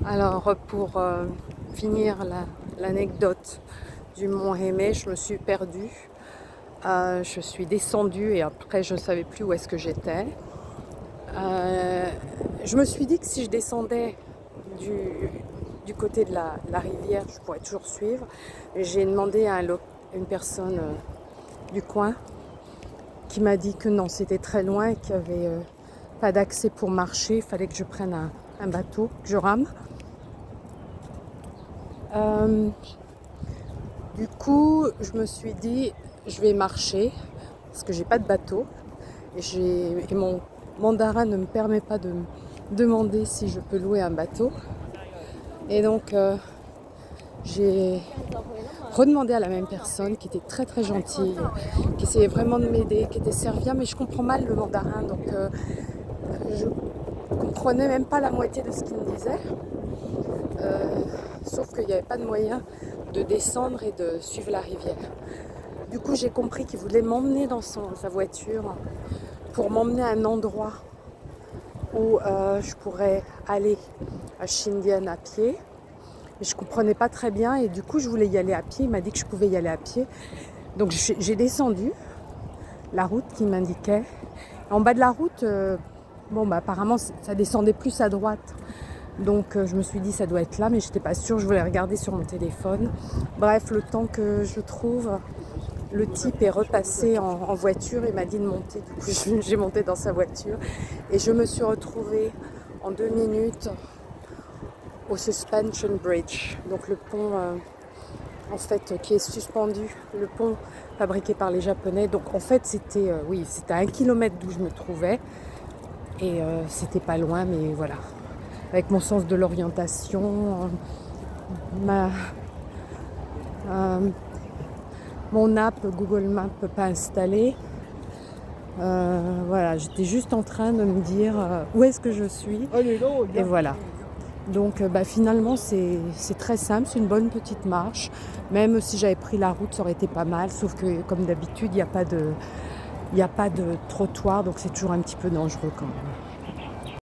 Alors pour finir l'anecdote du mont Hémé, je me suis perdue. Je suis descendue et après je ne savais plus où est-ce que j'étais. Je me suis dit que si je descendais du côté de la rivière, je pourrais toujours suivre. J'ai demandé à une personne du coin qui m'a dit que non, c'était très loin et qu'il n'y avait pas d'accès pour marcher. Il fallait que je prenne un bateau, que je rame. Du coup, je me suis dit, je vais marcher parce que j'ai pas de bateau et mon mandarin ne me permet pas de me demander si je peux louer un bateau. Et donc, j'ai redemandé à la même personne qui était très très gentille, qui essayait vraiment de m'aider, qui était serviable, mais je comprends mal le mandarin, donc je comprenais même pas la moitié de ce qu'il me disait. Sauf qu'il n'y avait pas de moyen de descendre et de suivre la rivière. Du coup, j'ai compris qu'il voulait m'emmener dans sa voiture pour m'emmener à un endroit où je pourrais aller à Shindian à pied. Mais je ne comprenais pas très bien et du coup, je voulais y aller à pied. Il m'a dit que je pouvais y aller à pied. Donc, j'ai descendu la route qu'il m'indiquait. En bas de la route, apparemment, ça descendait plus à droite. Donc je me suis dit ça doit être là, mais je n'étais pas sûre, je voulais regarder sur mon téléphone. Bref, le temps que je trouve, le type est repassé en voiture et m'a dit de monter. Du coup, j'ai monté dans sa voiture et je me suis retrouvée en 2 minutes au Suspension Bridge, donc le pont en fait qui est suspendu, le pont fabriqué par les Japonais. Donc en fait c'était c'était à 1 kilomètre d'où je me trouvais et c'était pas loin, mais voilà. Avec mon sens de l'orientation, mon app Google Maps pas installée. Voilà, j'étais juste en train de me dire où est-ce que je suis. Et voilà. Donc finalement c'est très simple, c'est une bonne petite marche. Même si j'avais pris la route, ça aurait été pas mal. Sauf que comme d'habitude, il n'y a pas de trottoir, donc c'est toujours un petit peu dangereux quand même.